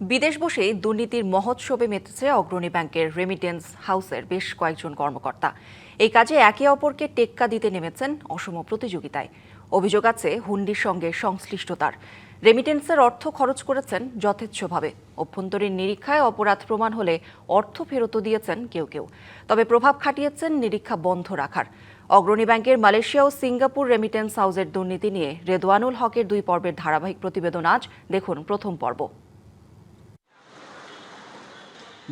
বিদেশ বসে দুর্নীতির মহোৎসবে মেতেছে অগ্রণী ব্যাংকের রেমিটেন্স হাউসের বেশ কয়েকজন কর্মকর্তা। এই কাজে একে অপরকে টেক্কা দিতে নেমেছেন অসম প্রতিযোগিতায়। অভিযোগ আছে হুন্ডির সঙ্গে সংশ্লিষ্টতার। রেমিটেন্সের অর্থ খরচ করেছেন যথেচ্ছভাবে। অভ্যন্তরীণ নিরীক্ষায় অপরাধ প্রমাণ হলে অর্থ ফেরতও দিয়েছেন কেউ কেউ। তবে প্রভাব খাটিয়েছেন নিরীক্ষা বন্ধ রাখার। অগ্রণী ব্যাংকের মালয়েশিয়া ও সিঙ্গাপুর রেমিটেন্স হাউসের দুর্নীতি নিয়ে রেদওয়ানুল হকের 2 পর্বের ধারাবাহিক প্রতিবেদন আজ দেখুন প্রথম পর্ব।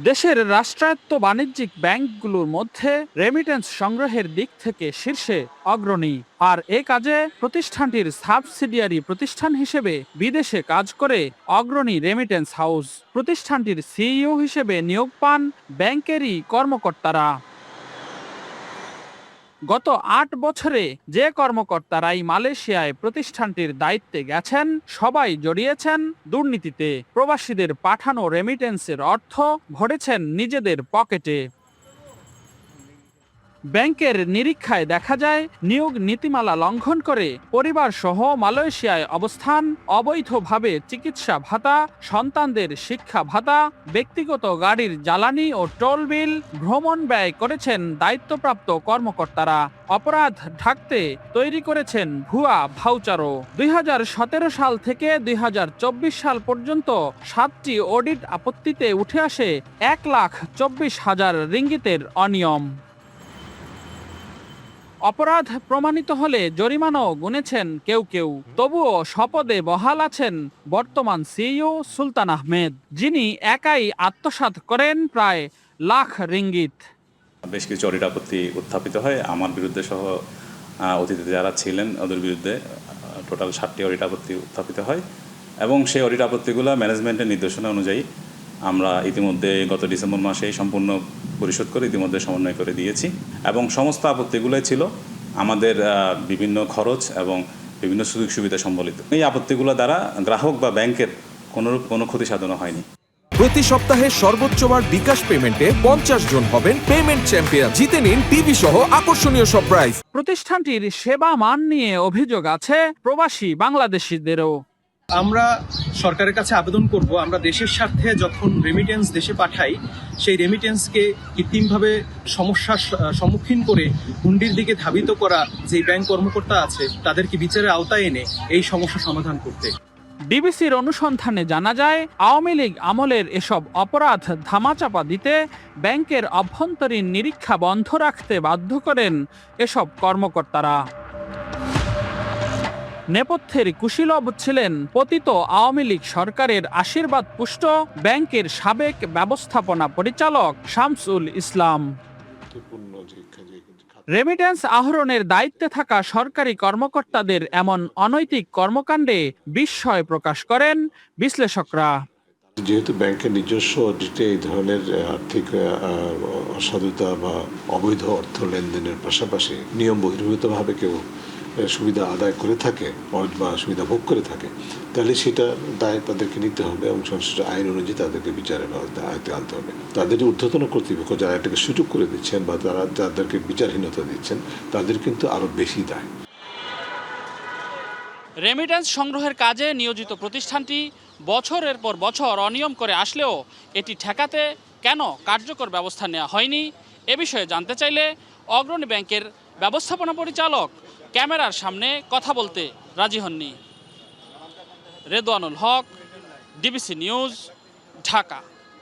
দেশের রাষ্ট্রায়ত্ত বাণিজ্যিক ব্যাংকগুলোর মধ্যে রেমিটেন্স সংগ্রহের দিক থেকে শীর্ষে অগ্রণী। আর এ কাজে প্রতিষ্ঠানটির সাবসিডিয়ারি প্রতিষ্ঠান হিসেবে বিদেশে কাজ করে অগ্রণী রেমিটেন্স হাউস। প্রতিষ্ঠানটির সিইও হিসেবে নিয়োগ পান ব্যাংকেরই কর্মকর্তারা। গত 8 বছরে যে কর্মকর্তারাই মালয়েশিয়ায় প্রতিষ্ঠানটির দায়িত্বে গেছেন সবাই জড়িয়েছেন দুর্নীতিতে। প্রবাসীদের পাঠানো রেমিটেন্সের অর্থ ভরেছেন নিজেদের পকেটে। ব্যাংকের নিরীক্ষায় দেখা যায় নিয়োগ নীতিমালা লঙ্ঘন করে পরিবার সহ মালয়েশিয়ায় অবস্থান, অবৈধভাবে চিকিৎসা ভাতা, সন্তানদের শিক্ষা ভাতা, ব্যক্তিগত গাড়ির জ্বালানি ও টোল বিল, ভ্রমণ ব্যয় করেছেন দায়িত্বপ্রাপ্ত কর্মকর্তারা। অপরাধ ঢাকতে তৈরি করেছেন ভুয়া ভাউচারও। 2017 সাল থেকে 2024 সাল পর্যন্ত 7টি অডিট আপত্তিতে উঠে আসে 1,24,000 রিঙ্গিতের অনিয়ম। অপরাধ প্রমাণিত হলে জরিমানাও গুনেছেন কেউ কেউ। তবুও শপথে বহাল আছেন বর্তমান সিইও সুলতান আহমেদ, যিনি একাই আত্মসাৎ করেন প্রায় লাখ রিঙ্গিত। বেশ কিছু অডিট আপত্তি উত্থাপিত হয় আমার বিরুদ্ধে সহ অতীতে যারা ছিলেন ওদের বিরুদ্ধে। টোটাল 7টি অডিট আপত্তি উত্থাপিত হয় এবং সেই অডিট আপত্তিগুলো ম্যানেজমেন্টের নির্দেশনা অনুযায়ী আমরা ইতিমধ্যে গত ডিসেম্বর মাসেই সম্পূর্ণ পরিশোধ করে ইতিমধ্যে সমন্বয় করে দিয়েছি এবং সমস্ত আপত্তিগুলোই ছিল আমাদের বিভিন্ন খরচ এবং বিভিন্ন সুযোগ সুবিধা সম্বলিত। এই আপত্তিগুলো দ্বারা গ্রাহক বা ব্যাংকের কোনো ক্ষতি সাধন হয়নি। প্রতি সপ্তাহে সর্বোচ্চবার বিকাশ পেমেন্টে 50 জন হবেন পেমেন্ট চ্যাম্পিয়ন। জিতে নিন টিভি সহ আকর্ষণীয় সব প্রাইজ। প্রতিষ্ঠানটির সেবা মান নিয়ে অভিযোগ আছে প্রবাসী বাংলাদেশিদেরও। আমরা সরকারের কাছে আবেদন করব, আমরা দেশের স্বার্থে যখন রেমিটেন্স দেশে পাঠাই সেই রেমিটেন্সকে কৃত্রিমভাবে সমস্যার সম্মুখীন করে হুন্ডির দিকে ধাবিত করা যে ব্যাংক কর্মকর্তা আছে তাদেরকে বিচারের আওতায় এনে এই সমস্যা সমাধান করতে। ডিবিসির অনুসন্ধানে জানা যায় আওয়ামী লীগ আমলের এসব অপরাধ ধামাচাপা দিতে ব্যাংকের অভ্যন্তরীণ নিরীক্ষা বন্ধ রাখতে বাধ্য করেন এসব কর্মকর্তারা। নেপথ্যের কুশীলব ছিলেন পতিত আওয়ামী লীগ সরকারের আশীর্বাদ পুষ্ট ব্যাংকের সাবেক ব্যবস্থাপনা পরিচালক শামসুল ইসলাম। রেমিটেন্স আহরণের দায়িত্বে থাকা সরকারি কর্মকর্তাদের এমন অনৈতিক কর্মকাণ্ডে বিস্ময় প্রকাশ করেন বিশ্লেষকরা। যেহেতু ব্যাংকের নিজস্ব অডিটে এই ধরনের আর্থিক অসাধুতা বা অবৈধ অর্থ লেনদেনের পাশাপাশি নিয়ম বহির্ভূতভাবে কেউ সুবিধা আদায় করে থাকে বা সুবিধা ভোগ করে থাকে, তাহলে সেটা দায় তাদেরকে নিতে হবে এবং সংশ্লিষ্ট আইন অনুযায়ী তাদেরকে বিচারের আয়ত্তে আনতে হবে। তাদের ঊর্ধ্বতন কর্তৃপক্ষ যারা এটাকে সুযোগ করে দিচ্ছেন বা যাদেরকে বিচারহীনতা দিচ্ছেন তাদের কিন্তু আরো বেশি দায়। রেমিটেন্স সংগ্রহের কাজে নিয়োজিত প্রতিষ্ঠানটি বছরের পর বছর অনিয়ম করে আসলেও এটি ঠেকাতে কেন কার্যকর ব্যবস্থা নেওয়া হয়নি এ বিষয়ে জানতে চাইলে অগ্রণী ব্যাংকের ব্যবস্থাপনা পরিচালক ক্যামেরার সামনে কথা বলতে রাজি হননি। রেদওয়ানুল হক, ডিবিসি নিউজ, ঢাকা।